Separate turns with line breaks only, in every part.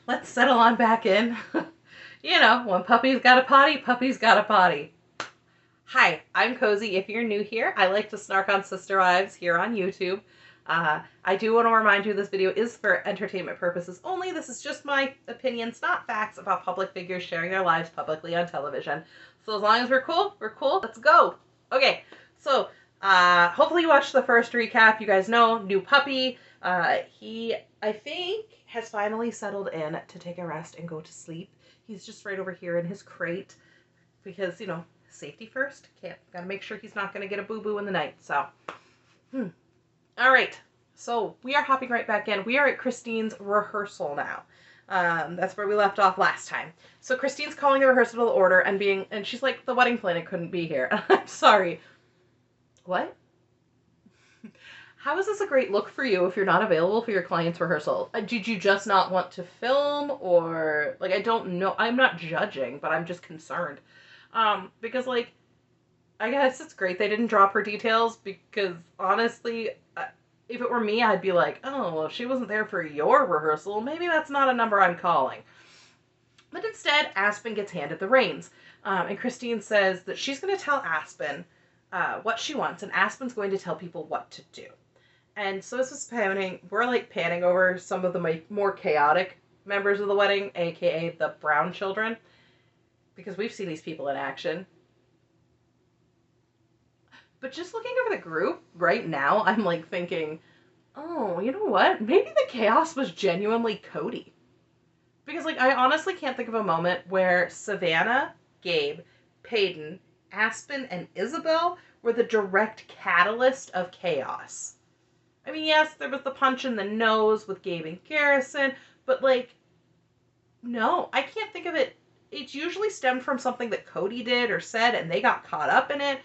let's settle on back in. You know, when puppy's got a potty, puppy's got a potty. Hi, I'm Cozy. If you're new here, I like to snark on Sister Wives here on YouTube. I do want to remind you this video is for entertainment purposes only. This is just my opinions, not facts about public figures sharing their lives publicly on television. So as long as we're cool, let's go. Okay, so hopefully you watched the first recap. You guys know, new puppy. He, I think, has finally settled in to take a rest and go to sleep. He's just right over here in his crate because, you know, safety first. Gotta make sure he's not gonna get a boo-boo in the night. So, all right. So we are hopping right back in. We are at Christine's rehearsal now. That's where we left off last time. So Christine's calling the rehearsal to order and she's like, the wedding planner couldn't be here. I'm sorry. What? How is this a great look for you if you're not available for your client's rehearsal? Did you just not want to film, or like, I don't know. I'm not judging, but I'm just concerned. Because like, I guess it's great they didn't drop her details, because honestly, if it were me, I'd be like, oh, well, if she wasn't there for your rehearsal, maybe that's not a number I'm calling. But instead, Aspen gets handed the reins. And Christine says that she's going to tell Aspen what she wants, and Aspen's going to tell people what to do. And so this is happening. We're like panning over some of the more chaotic members of the wedding, aka the Brown children, because we've seen these people in action. But just looking over the group right now, I'm like thinking, oh, you know what? Maybe the chaos was genuinely Cody. Because like, I honestly can't think of a moment where Savannah, Gabe, Peyton, Aspen, and Isabel were the direct catalyst of chaos. I mean, yes, there was the punch in the nose with Gabe and Garrison, but like, no, I can't think of it. It's usually stemmed from something that Cody did or said, and they got caught up in it.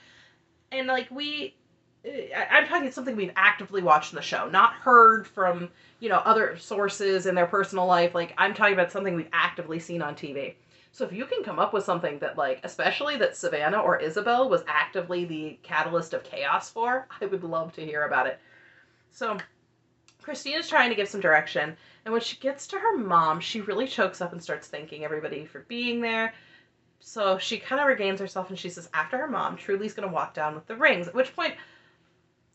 And like, I'm talking something we've actively watched in the show, not heard from, you know, other sources in their personal life. Like, I'm talking about something we've actively seen on TV. So if you can come up with something that, like, especially that Savannah or Isabel was actively the catalyst of chaos for, I would love to hear about it. So Christina's trying to give some direction, and when she gets to her mom, she really chokes up and starts thanking everybody for being there. So she kind of regains herself, and she says after her mom, Truly's going to walk down with the rings, at which point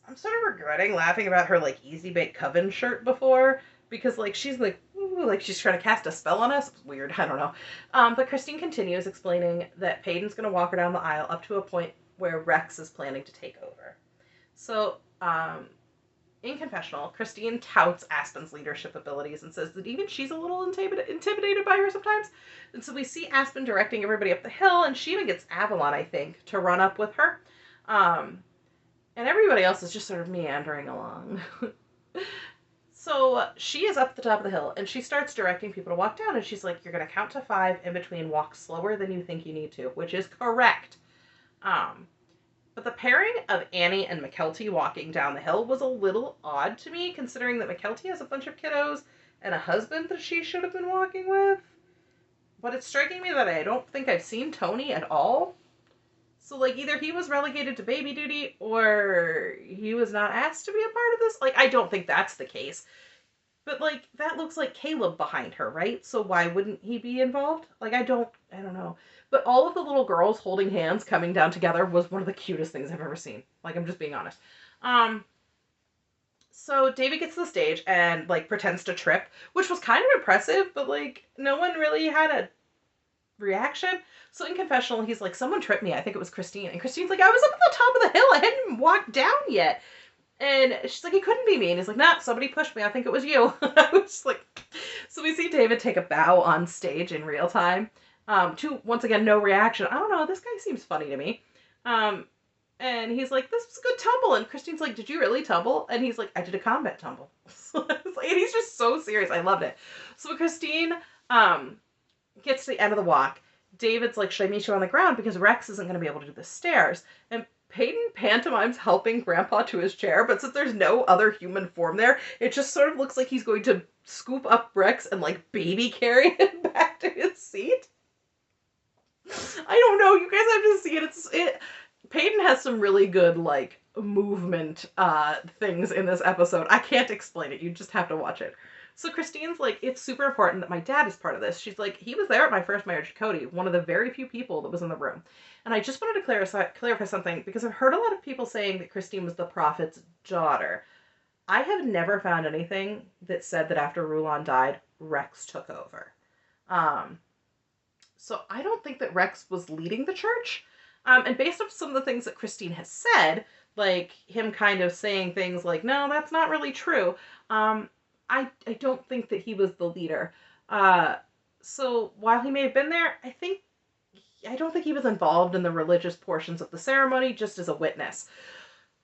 I'm sort of regretting laughing about her, like, Easy Bake Coven shirt before, because, like, she's like, ooh, like she's trying to cast a spell on us. It's weird, I don't know. But Christine continues explaining that Peyton's going to walk her down the aisle up to a point where Rex is planning to take over. So, in confessional, Christine touts Aspen's leadership abilities and says that even she's a little intimidated by her sometimes. And so we see Aspen directing everybody up the hill, and she even gets Avalon, I think, to run up with her. And everybody else is just sort of meandering along. So she is up the top of the hill, and she starts directing people to walk down, and she's like, you're going to count to 5 in between, walk slower than you think you need to, which is correct. But the pairing of Annie and McKelty walking down the hill was a little odd to me, considering that McKelty has a bunch of kiddos and a husband that she should have been walking with. But it's striking me that I don't think I've seen Tony at all. So, like, either he was relegated to baby duty or he was not asked to be a part of this. Like, I don't think that's the case. But, like, that looks like Caleb behind her, right? So why wouldn't he be involved? Like, I don't know. But all of the little girls holding hands coming down together was one of the cutest things I've ever seen. Like, I'm just being honest. So David gets to the stage and, like, pretends to trip, which was kind of impressive, but, like, no one really had a reaction. So in confessional, he's like, someone tripped me. I think it was Christine. And Christine's like, I was up at the top of the hill. I hadn't even walked down yet. And she's like, it couldn't be me. And he's like, nah, somebody pushed me. I think it was you. I was just like, so we see David take a bow on stage in real time. To, once again, no reaction. I don't know, this guy seems funny to me. And he's like, this was a good tumble. And Christine's like, did you really tumble? And he's like, I did a combat tumble. And he's just so serious. I loved it. So Christine gets to the end of the walk. David's like, should I meet you on the ground? Because Rex isn't going to be able to do the stairs. And Peyton pantomimes helping Grandpa to his chair, but since there's no other human form there, it just sort of looks like he's going to scoop up Rex and, like, baby carry him back to his seat. I don't know. You guys have to see it. Peyton has some really good, like, movement things in this episode. I can't explain it. You just have to watch it. So Christine's like, it's super important that my dad is part of this. She's like, he was there at my first marriage to Cody, one of the very few people that was in the room. And I just wanted to clarify something, because I've heard a lot of people saying that Christine was the prophet's daughter. I have never found anything that said that after Rulon died, Rex took over. Um, so I don't think that Rex was leading the church. And based off some of the things that Christine has said, like him kind of saying things like, no, that's not really true. I don't think that he was the leader. So while he may have been there, I don't think he was involved in the religious portions of the ceremony, just as a witness.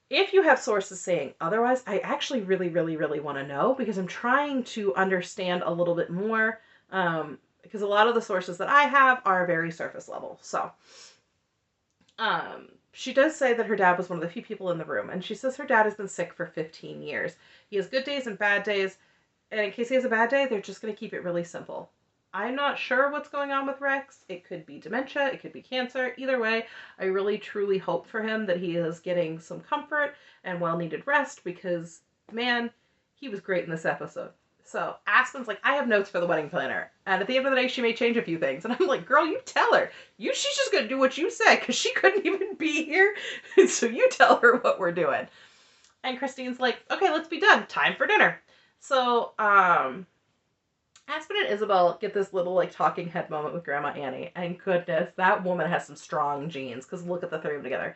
If you have sources saying otherwise, I actually really, really, really want to know, because I'm trying to understand a little bit more, because a lot of the sources that I have are very surface level. So, she does say that her dad was one of the few people in the room, and she says her dad has been sick for 15 years. He has good days and bad days, and in case he has a bad day, they're just going to keep it really simple. I'm not sure what's going on with Rex. It could be dementia, it could be cancer. Either way, I really truly hope for him that he is getting some comfort and well-needed rest, because, man, he was great in this episode. So Aspen's like, I have notes for the wedding planner. And at the end of the day, she may change a few things. And I'm like, girl, you tell her. She's just going to do what you said, because she couldn't even be here. So you tell her what we're doing. And Christine's like, okay, let's be done. Time for dinner. So, Aspen and Isabel get this little, like, talking head moment with Grandma Annie. And goodness, that woman has some strong genes, because look at the three of them together.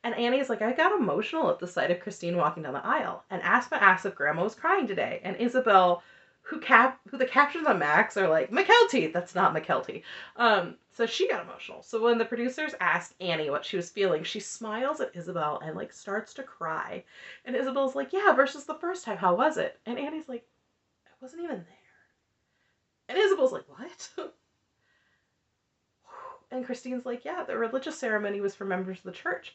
And Annie's like, I got emotional at the sight of Christine walking down the aisle. And Aspen asks if Grandma was crying today. And Isabel, who the captions on Max are like, McKelty. That's not McKelty. So she got emotional. So when the producers asked Annie what she was feeling, she smiles at Isabel and, like, starts to cry. And Isabel's like, yeah, versus the first time, how was it? And Annie's like, I wasn't even there. And Isabel's like, what? And Christine's like, yeah, the religious ceremony was for members of the church.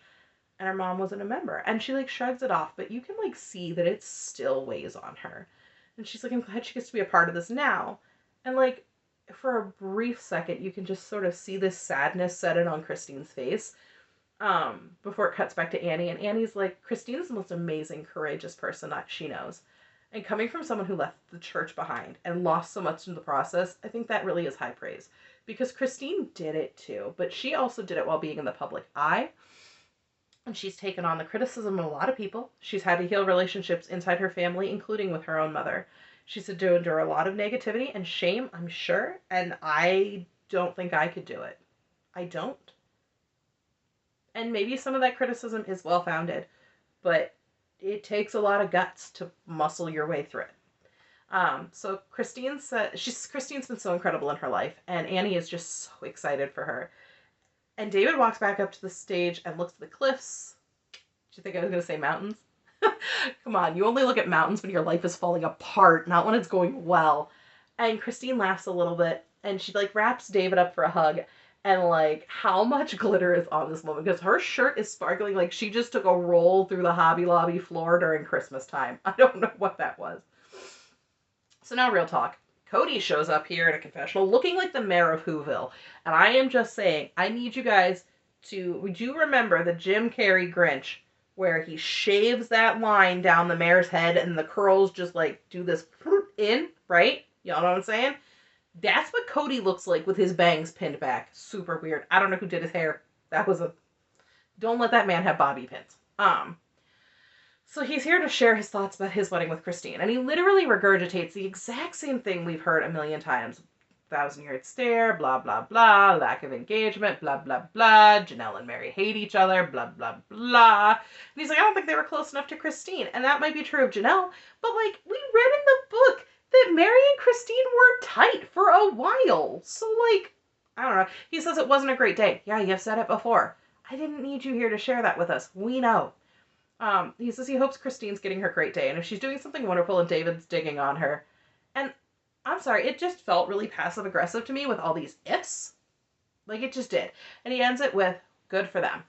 And her mom wasn't a member. And she, like, shrugs it off, but you can, like, see that it still weighs on her. And she's like, I'm glad she gets to be a part of this now. And, like, for a brief second, you can just sort of see this sadness set in on Christine's face, before it cuts back to Annie. And Annie's like, Christine's the most amazing, courageous person that she knows. And coming from someone who left the church behind and lost so much in the process, I think that really is high praise. Because Christine did it too, but she also did it while being in the public eye. And she's taken on the criticism of a lot of people. She's had to heal relationships inside her family, including with her own mother. She's had to endure a lot of negativity and shame, I'm sure, and I don't think I could do it. I don't. And maybe some of that criticism is well-founded, but it takes a lot of guts to muscle your way through it. So Christine's been so incredible in her life, and Annie is just so excited for her. And David walks back up to the stage and looks at the cliffs. Did you think I was going to say mountains? Come on, you only look at mountains when your life is falling apart, not when it's going well. And Christine laughs a little bit, and she, like, wraps David up for a hug. And, like, how much glitter is on this woman? Because her shirt is sparkling like she just took a roll through the Hobby Lobby floor during Christmas time. I don't know what that was. So now real talk. Cody shows up here in a confessional looking like the mayor of Whoville. And I am just saying, I need you guys to, would you remember the Jim Carrey Grinch where he shaves that line down the mayor's head and the curls just, like, do this in, right? Y'all know what I'm saying? That's what Cody looks like with his bangs pinned back. Super weird. I don't know who did his hair. Don't let that man have bobby pins. So he's here to share his thoughts about his wedding with Christine. And he literally regurgitates the exact same thing we've heard a million times. 1,000-yard stare, blah, blah, blah, lack of engagement, blah, blah, blah, Janelle and Mary hate each other, blah, blah, blah. And he's like, I don't think they were close enough to Christine. And that might be true of Janelle, but, like, we read in the book that Mary and Christine were tight for a while. So, like, I don't know. He says it wasn't a great day. Yeah, you've said it before. I didn't need you here to share that with us. We know. He says he hopes Christine's getting her great day, and if she's doing something wonderful and David's digging on her. And I'm sorry, it just felt really passive-aggressive to me with all these ifs. Like, it just did. And he ends it with, good for them.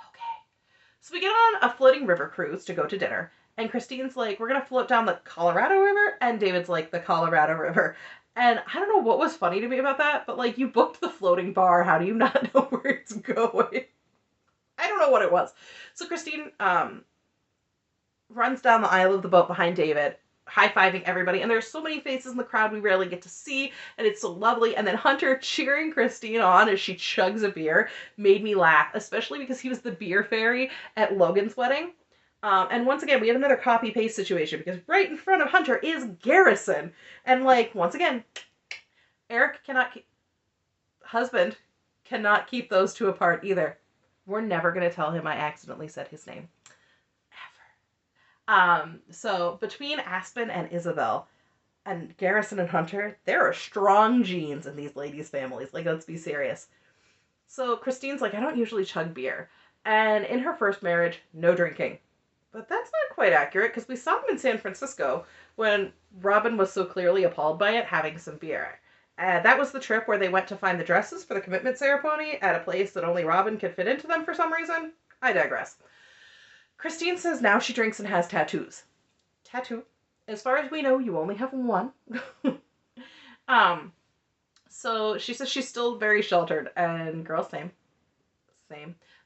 Okay. So we get on a floating river cruise to go to dinner, and Christine's like, we're gonna float down the Colorado River, and David's like, the Colorado River. And I don't know what was funny to me about that, but, like, you booked the floating bar, how do you not know where it's going? I don't know what it was. So Christine runs down the aisle of the boat behind David, high-fiving everybody, and there's so many faces in the crowd we rarely get to see, and it's so lovely. And then Hunter cheering Christine on as she chugs a beer made me laugh, especially because he was the beer fairy at Logan's wedding. And once again, we have another copy-paste situation, because right in front of Hunter is Garrison. And, like, once again, Eric cannot husband cannot keep those two apart either. We're never going to tell him I accidentally said his name. So between Aspen and Isabel and Garrison and Hunter, there are strong genes in these ladies' families. Like, let's be serious. So Christine's like, I don't usually chug beer. And in her first marriage, no drinking. But that's not quite accurate, because we saw them in San Francisco when Robin was so clearly appalled by it, having some beer. That was the trip where they went to find the dresses for the commitment ceremony at a place that only Robin could fit into them for some reason. I digress. Christine says now she drinks and has tattoos. Tattoo. As far as we know, you only have one. So she says she's still very sheltered, and girl, same.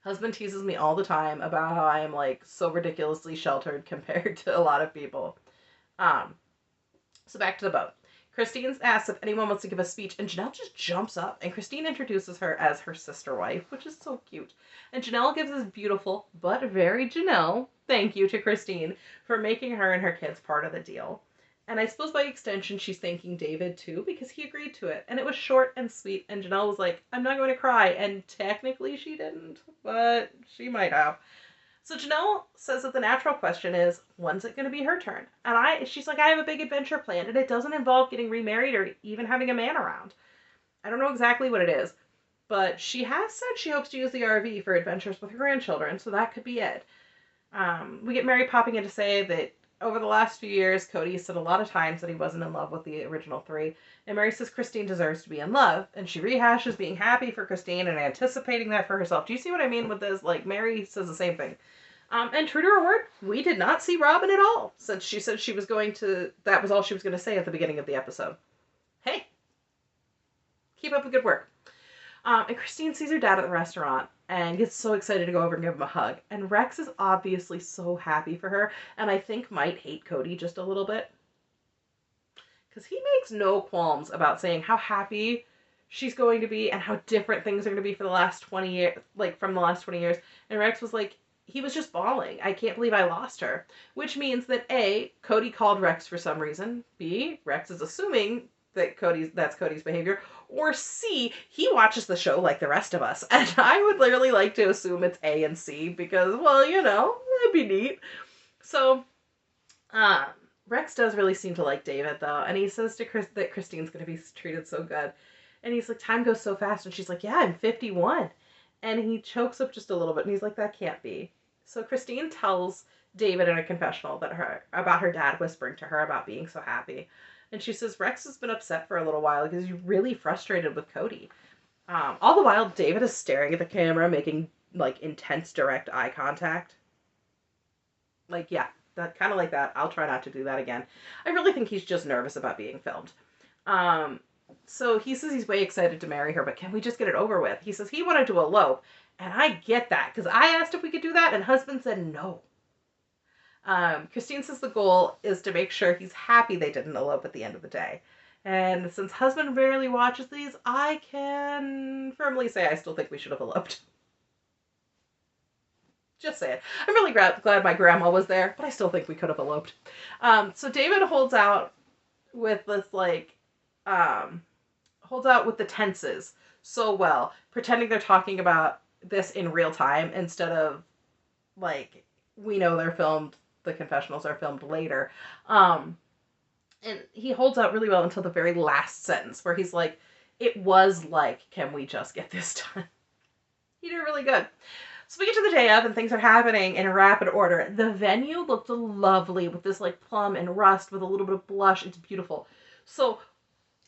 Husband teases me all the time about how I am, like, so ridiculously sheltered compared to a lot of people. So back to the boat. Christine asks if anyone wants to give a speech, and Janelle just jumps up, and Christine introduces her as her sister wife, which is so cute. And Janelle gives this beautiful, but very Janelle, thank you to Christine for making her and her kids part of the deal. And I suppose by extension, she's thanking David too, because he agreed to it. And it was short and sweet, and Janelle was like, I'm not going to cry. And technically she didn't, but she might have. So Janelle says that the natural question is, when's it going to be her turn? And she's like, I have a big adventure planned, and it doesn't involve getting remarried or even having a man around. I don't know exactly what it is, but she has said she hopes to use the RV for adventures with her grandchildren, so that could be it. We get Mary popping in to say that over the last few years, Cody has said a lot of times that he wasn't in love with the original three, and Mary says Christine deserves to be in love, and she rehashes being happy for Christine and anticipating that for herself. Do you see what I mean with this? Like, Mary says the same thing. And true to her word, we did not see Robin at all, since she said she was going to, that was all she was going to say at the beginning of the episode. Hey, keep up the good work. And Christine sees her dad at the restaurant and gets so excited to go over and give him a hug. And Rex is obviously so happy for her, and I think might hate Cody just a little bit. Because he makes no qualms about saying how happy she's going to be and how different things are going to be for the last 20 years, like from the last 20 years. And Rex was like, he was just bawling. I can't believe I lost her. Which means that A, Cody called Rex for some reason. B, Rex is assuming that that's Cody's behavior. Or C, he watches the show like the rest of us. And I would literally like to assume it's A and C because, well, you know, that'd be neat. So, Rex does really seem to like David, though. And he says to Chris that Christine's going to be treated so good. And he's like, time goes so fast. And she's like, yeah, I'm 51. And he chokes up just a little bit. And he's like, that can't be. So Christine tells David in a confessional about her dad whispering to her about being so happy. And she says Rex has been upset for a little while because he's really frustrated with Cody. All the while, David is staring at the camera, making, like, intense, direct eye contact. Like, yeah, that kind of like that. I'll try not to do that again. I really think he's just nervous about being filmed. So he says he's way excited to marry her, but can we just get it over with? He says he wanted to elope, and I get that, because I asked if we could do that, and husband said no. Christine says the goal is to make sure he's happy they didn't elope at the end of the day. And since husband rarely watches these, I can firmly say I still think we should have eloped. Just say it. I'm really glad my grandma was there, but I still think we could have eloped. So David holds out with this, like, holds out with the tenses so well, pretending they're talking about this in real time instead of, like, we know they're filmed, the confessionals are filmed later. And he holds out really well until the very last sentence where he's like, it was like, can we just get this done? He did really good. So we get to the day of and things are happening in rapid order. The venue looked lovely with this, like, plum and rust with a little bit of blush. It's beautiful. So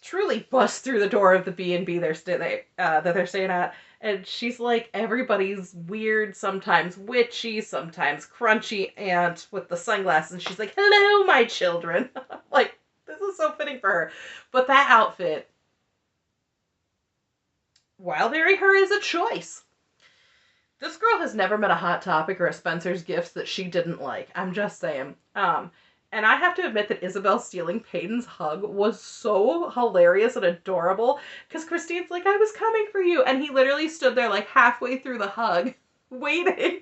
truly bust through the door of the B&B that they're staying at. And she's like everybody's weird, sometimes witchy, sometimes crunchy aunt with the sunglasses. And she's like, hello, my children. Like, this is so fitting for her. But that outfit, while very her, is a choice. This girl has never met a Hot Topic or a Spencer's Gifts that she didn't like. I'm just saying. And I have to admit that Isabel stealing Peyton's hug was so hilarious and adorable, because Christine's like, I was coming for you. And he literally stood there like halfway through the hug, waiting.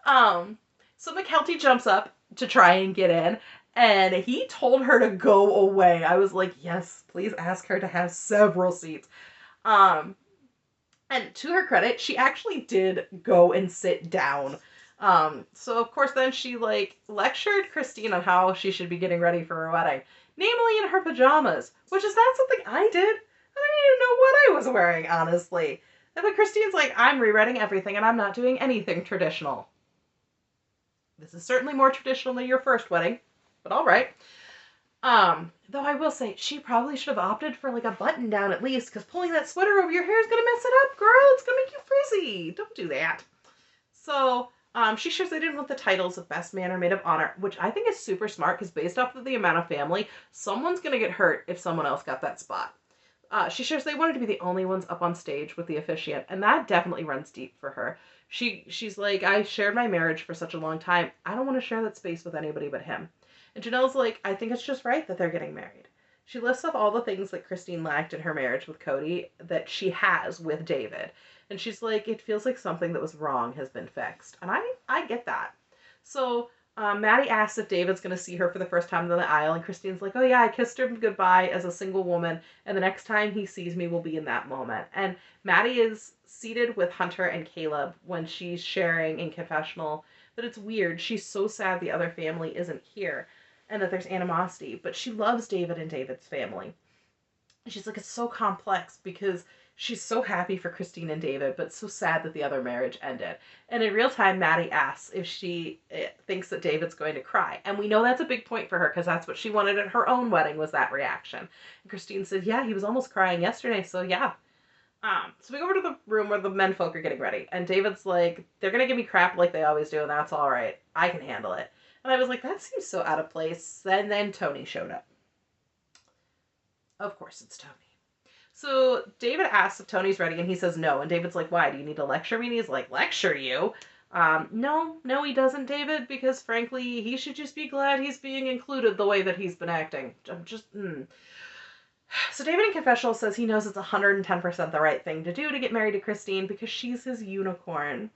Um, so McKelty jumps up to try and get in, and he told her to go away. I was like, yes, please ask her to have several seats. Um, and to her credit, she actually did go and sit down. So of course then she like lectured Christine on how she should be getting ready for her wedding, namely in her pajamas, which is not something I did. I didn't even know what I was wearing, honestly. But Christine's like, I'm rewriting everything and I'm not doing anything traditional. This is certainly more traditional than your first wedding, but all right. Though I will say, she probably should have opted for like a button down at least, because pulling that sweater over your hair is gonna mess it up, girl. It's gonna make you frizzy. Don't do that. So, she shares they didn't want the titles of best man or maid of honor, which I think is super smart, because based off of the amount of family, someone's gonna get hurt if someone else got that spot. She shares they wanted to be the only ones up on stage with the officiant, and that definitely runs deep for her. She's like, I shared my marriage for such a long time. I don't want to share that space with anybody but him. And Janelle's like, I think it's just right that they're getting married. She lists off all the things that Christine lacked in her marriage with Cody that she has with David. And she's like, it feels like something that was wrong has been fixed. And I get that. So Maddie asks if David's going to see her for the first time in the aisle. And Christine's like, oh yeah, I kissed her goodbye as a single woman. And the next time he sees me will be in that moment. And Maddie is seated with Hunter and Caleb when she's sharing in confessional that it's weird. She's so sad the other family isn't here and that there's animosity, but she loves David and David's family. She's like, it's so complex because she's so happy for Christine and David, but so sad that the other marriage ended. And in real time, Maddie asks if she thinks that David's going to cry. And we know that's a big point for her, because that's what she wanted at her own wedding, was that reaction. And Christine said, yeah, he was almost crying yesterday, so yeah. So we go over to the room where the men folk are getting ready. And David's like, they're going to give me crap like they always do, and that's all right. I can handle it. And I was like, that seems so out of place. And then Tony showed up. Of course it's Tony. So David asks if Tony's ready, and he says no. And David's like, why? Do you need to lecture me? And he's like, lecture you? No, he doesn't, David, because frankly, he should just be glad he's being included the way that he's been acting. So David in confessional says he knows it's 110% the right thing to do to get married to Christine because she's his unicorn.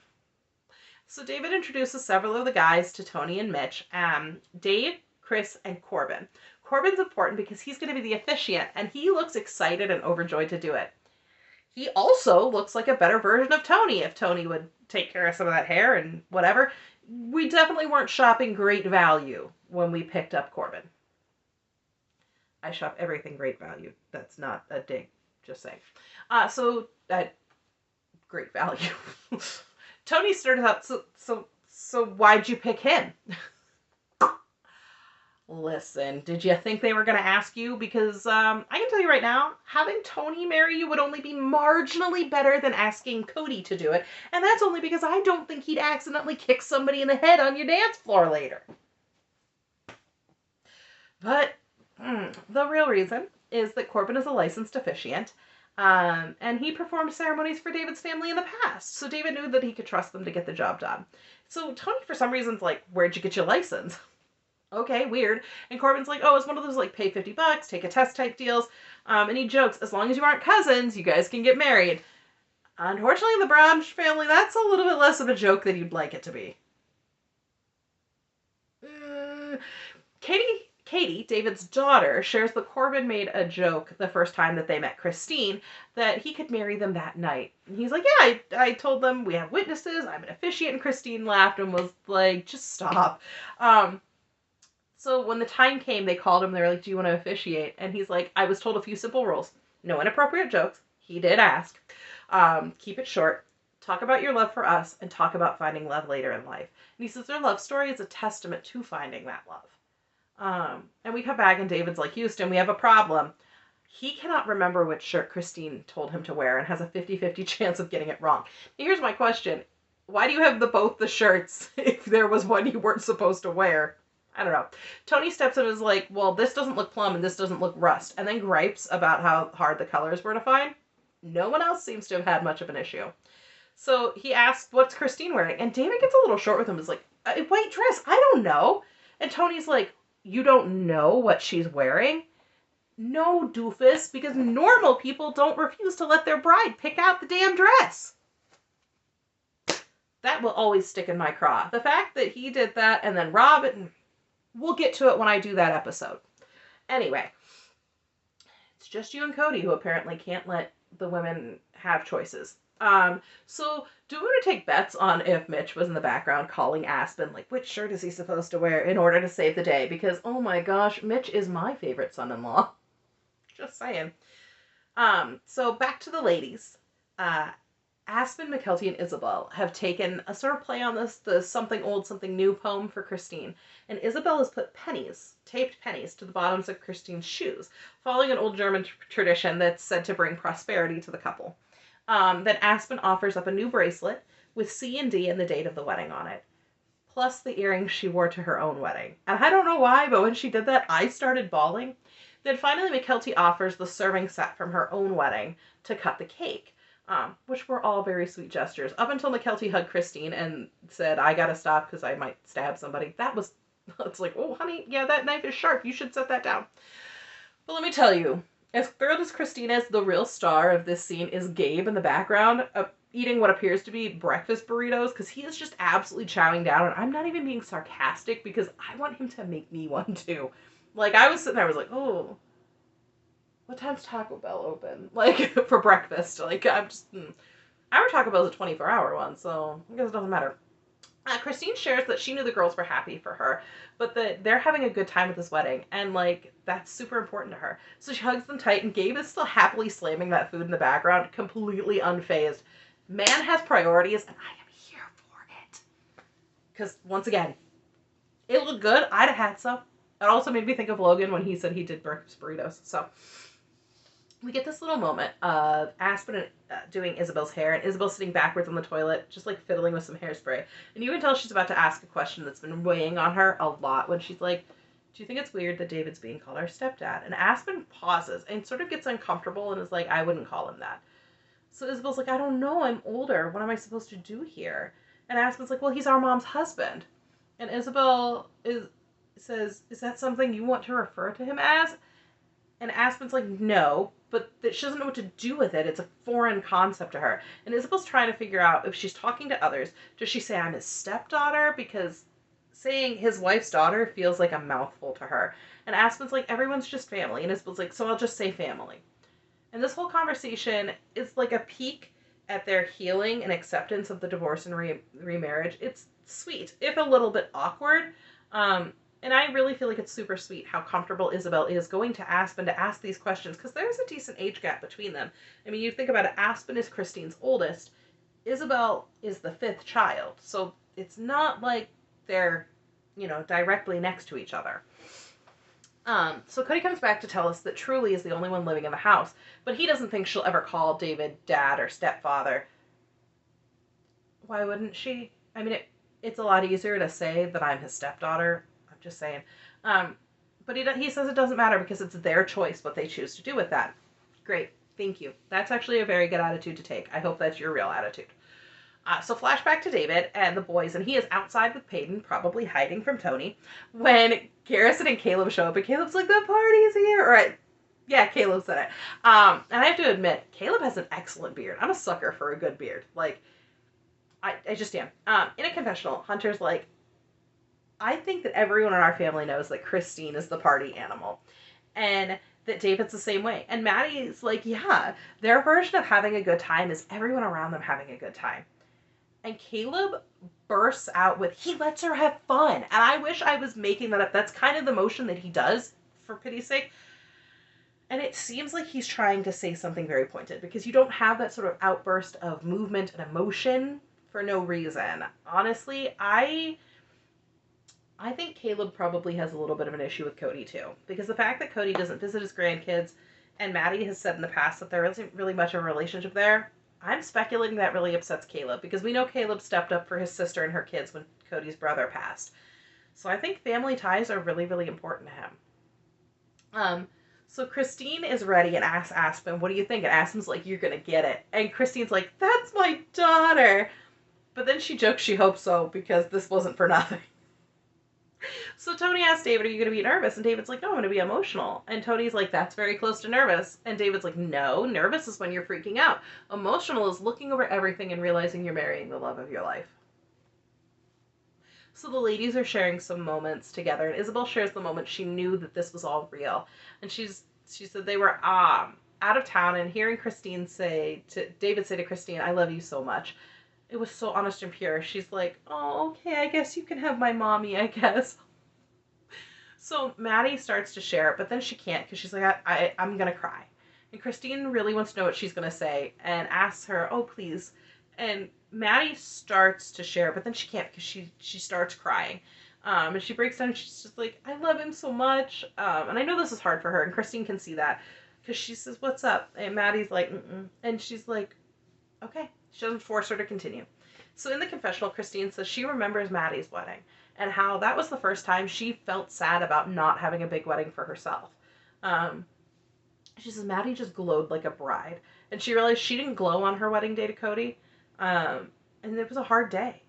So David introduces several of the guys to Tony and Mitch. Dave, Chris, and Corbin. Corbin's important because he's going to be the officiant, and he looks excited and overjoyed to do it. He also looks like a better version of Tony if Tony would take care of some of that hair and whatever. We definitely weren't shopping great value when we picked up Corbin. I shop everything great value. That's not a dig, just saying. Great value. Tony started out, so why'd you pick him? Listen, did you think they were going to ask you? Because I can tell you right now, having Tony marry you would only be marginally better than asking Cody to do it. And that's only because I don't think he'd accidentally kick somebody in the head on your dance floor later. But the real reason is that Corbin is a licensed officiant. And he performed ceremonies for David's family in the past. So David knew that he could trust them to get the job done. So Tony, for some reason's like, where'd you get your license? Okay, weird. And Corbin's like, oh, it's one of those like pay $50, take a test type deals. And he jokes, as long as you aren't cousins, you guys can get married. Unfortunately, in the Brown family, that's a little bit less of a joke than you'd like it to be. Katie, David's daughter, shares that Corbin made a joke the first time that they met Christine that he could marry them that night. And he's like, yeah, I told them we have witnesses, I'm an officiant. And Christine laughed and was like, just stop. So when the time came, they called him. They were like, do you want to officiate? And he's like, I was told a few simple rules. No inappropriate jokes. He did ask. Keep it short. Talk about your love for us and talk about finding love later in life. And he says their love story is a testament to finding that love. And we come back and David's like, Houston, we have a problem. He cannot remember which shirt Christine told him to wear and has a 50-50 chance of getting it wrong. Here's my question. Why do you have both the shirts if there was one you weren't supposed to wear? I don't know. Tony steps in and is like, well, this doesn't look plum and this doesn't look rust. And then gripes about how hard the colors were to find. No one else seems to have had much of an issue. So he asks, what's Christine wearing? And David gets a little short with him. Is like, a white dress. I don't know. And Tony's like, you don't know what she's wearing. No, doofus, because normal people don't refuse to let their bride pick out the damn dress. That will always stick in my craw. The fact that he did that, and then Robin, we'll get to it when I do that episode. Anyway, it's just you and Cody who apparently can't let the women have choices. So do we want to take bets on if Mitch was in the background calling Aspen, like, which shirt is he supposed to wear in order to save the day? Because, oh my gosh, Mitch is my favorite son-in-law. Just saying. So back to the ladies. Aspen, McKelty, and Isabel have taken a sort of play on the something old, something new poem for Christine. And Isabel has put pennies, taped pennies, to the bottoms of Christine's shoes, following an old German tradition that's said to bring prosperity to the couple. Then Aspen offers up a new bracelet with C and D and the date of the wedding on it, plus the earrings she wore to her own wedding. And I don't know why, but when she did that, I started bawling. Then finally, McKelty offers the serving set from her own wedding to cut the cake. Which were all very sweet gestures. Up until McKelty hugged Christine and said, I gotta stop because I might stab somebody. It's like, oh, honey, yeah, that knife is sharp. You should set that down. But let me tell you, as thrilled as Christine is, the real star of this scene is Gabe in the background, eating what appears to be breakfast burritos, because he is just absolutely chowing down. And I'm not even being sarcastic, because I want him to make me one too. Like, I was sitting there, I was like, oh, what time's Taco Bell open? Like, for breakfast. Like, our Taco Bell's a 24-hour one, so I guess it doesn't matter. Christine shares that she knew the girls were happy for her, but that they're having a good time at this wedding, and, like, that's super important to her. So she hugs them tight, and Gabe is still happily slamming that food in the background, completely unfazed. Man has priorities, and I am here for it. Because, once again, it looked good. I'd have had some. It also made me think of Logan when he said he did breakfast burritos, so... We get this little moment of Aspen doing Isabel's hair, and Isabel sitting backwards on the toilet, just like fiddling with some hairspray. And you can tell she's about to ask a question that's been weighing on her a lot when she's like, do you think it's weird that David's being called our stepdad? And Aspen pauses and sort of gets uncomfortable and is like, I wouldn't call him that. So Isabel's like, I don't know, I'm older. What am I supposed to do here? And Aspen's like, well, he's our mom's husband. And Isabel says, is that something you want to refer to him as? And Aspen's like, no, but that she doesn't know what to do with it. It's a foreign concept to her. And Isabel's trying to figure out if she's talking to others, does she say I'm his stepdaughter? Because saying his wife's daughter feels like a mouthful to her. And Aspen's like, everyone's just family. And Isabel's like, so I'll just say family. And this whole conversation is like a peek at their healing and acceptance of the divorce and remarriage. It's sweet, if a little bit awkward. And I really feel like it's super sweet how comfortable Isabel is going to Aspen to ask these questions, because there's a decent age gap between them. I mean, you think about it, Aspen is Christine's oldest. Isabel is the fifth child. So it's not like they're, directly next to each other. So Cody comes back to tell us that Truly is the only one living in the house, but he doesn't think she'll ever call David dad or stepfather. Why wouldn't she? I mean, it's a lot easier to say that I'm his stepdaughter. Just saying. But he says it doesn't matter because it's their choice what they choose to do with that. Great. Thank you. That's actually a very good attitude to take. I hope that's your real attitude. So flashback to David and the boys, and he is outside with Peyton, probably hiding from Tony, when Garrison and Caleb show up, and Caleb's like, the party's here. Yeah, Caleb said it. And I have to admit, Caleb has an excellent beard. I'm a sucker for a good beard. Like, I just am. In a confessional, Hunter's like, I think that everyone in our family knows that Christine is the party animal. And that David's the same way. And Maddie's like, yeah, their version of having a good time is everyone around them having a good time. And Caleb bursts out with, he lets her have fun. And I wish I was making that up. That's kind of the motion that he does, for pity's sake. And it seems like he's trying to say something very pointed, because you don't have that sort of outburst of movement and emotion for no reason. Honestly, I think Caleb probably has a little bit of an issue with Cody too, because the fact that Cody doesn't visit his grandkids, and Maddie has said in the past that there isn't really much of a relationship there, I'm speculating that really upsets Caleb, because we know Caleb stepped up for his sister and her kids when Cody's brother passed. So I think family ties are really, really important to him. So Christine is ready and asks Aspen, what do you think? And Aspen's like, you're gonna get it. And Christine's like, that's my daughter. But then she jokes she hopes so, because this wasn't for nothing. So Tony asks David, are you going to be nervous? And David's like, no, I'm going to be emotional. And Tony's like, that's very close to nervous. And David's like, no, nervous is when you're freaking out. Emotional is looking over everything and realizing you're marrying the love of your life. So the ladies are sharing some moments together, and Isabel shares the moment she knew that this was all real. And she said they were out of town, and hearing David say to Christine, I love you so much. It was so honest and pure. She's like, oh, okay, I guess you can have my mommy, I guess. So Maddie starts to share it, but then she can't because she's like, I'm going to cry. And Christine really wants to know what she's going to say and asks her, oh, please. And Maddie starts to share, but then she can't because she starts crying. And she breaks down and she's just like, I love him so much. And I know this is hard for her, and Christine can see that because she says, what's up? And Maddie's like, mm-mm. And she's like, okay. She doesn't force her to continue. So in the confessional, Christine says she remembers Maddie's wedding and how that was the first time she felt sad about not having a big wedding for herself. She says Maddie just glowed like a bride. And she realized she didn't glow on her wedding day to Cody. And it was a hard day.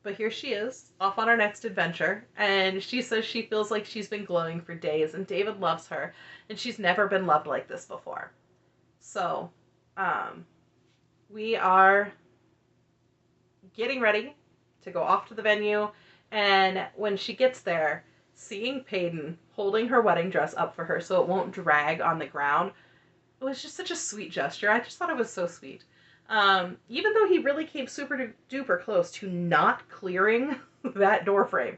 But here she is, off on our next adventure. And she says she feels like she's been glowing for days. And David loves her. And she's never been loved like this before. So, we are getting ready to go off to the venue. And when she gets there, seeing Peyton holding her wedding dress up for her so it won't drag on the ground, it was just such a sweet gesture. I just thought it was so sweet. Even though he really came super duper close to not clearing that door frame.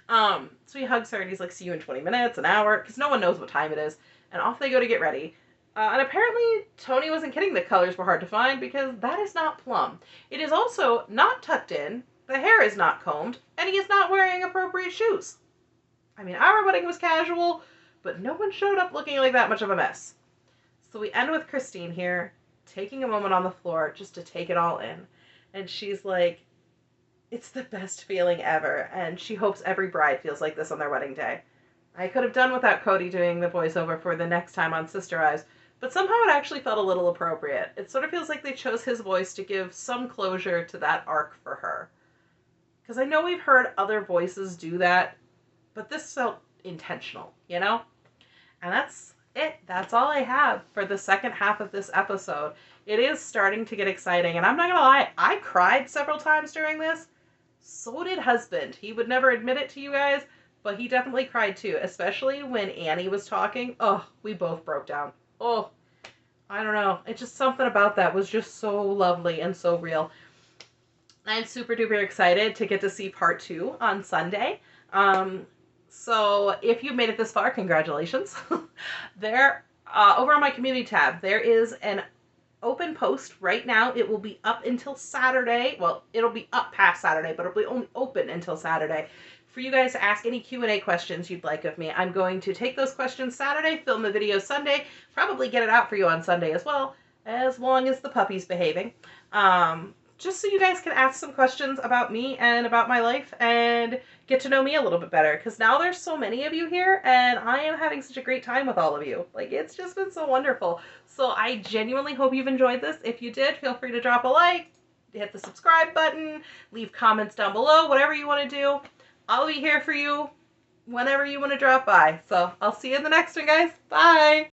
So he hugs her and he's like, see you in 20 minutes, an hour, because no one knows what time it is. And off they go to get ready. And apparently Tony wasn't kidding that colors were hard to find because that is not plum. It is also not tucked in, the hair is not combed, and he is not wearing appropriate shoes. I mean, our wedding was casual, but no one showed up looking like that much of a mess. So we end with Christine here, taking a moment on the floor just to take it all in. And she's like, it's the best feeling ever, and she hopes every bride feels like this on their wedding day. I could have done without Cody doing the voiceover for the next time on Sister Wives, but somehow it actually felt a little appropriate. It sort of feels like they chose his voice to give some closure to that arc for her. Because I know we've heard other voices do that, but this felt intentional, you know? And that's it. That's all I have for the second half of this episode. It is starting to get exciting, and I'm not gonna lie, I cried several times during this. So did husband. He would never admit it to you guys, but he definitely cried too, especially when Annie was talking. Oh, we both broke down. Oh, I don't know. It's just something about that was just so lovely and so real. I'm super duper excited to get to see part 2 on Sunday. So if you've made it this far, congratulations. There, over on my community tab, there is an open post right now. It will be up until Saturday. Well, it'll be up past Saturday, but it'll be only open until Saturday for you guys to ask any Q&A questions you'd like of me. I'm going to take those questions Saturday, film the video Sunday, probably get it out for you on Sunday as well, as long as the puppy's behaving. Just so you guys can ask some questions about me and about my life and get to know me a little bit better. Because now there's so many of you here and I am having such a great time with all of you. Like, it's just been so wonderful. So I genuinely hope you've enjoyed this. If you did, feel free to drop a like, hit the subscribe button, leave comments down below, whatever you want to do. I'll be here for you whenever you want to drop by. So I'll see you in the next one, guys. Bye!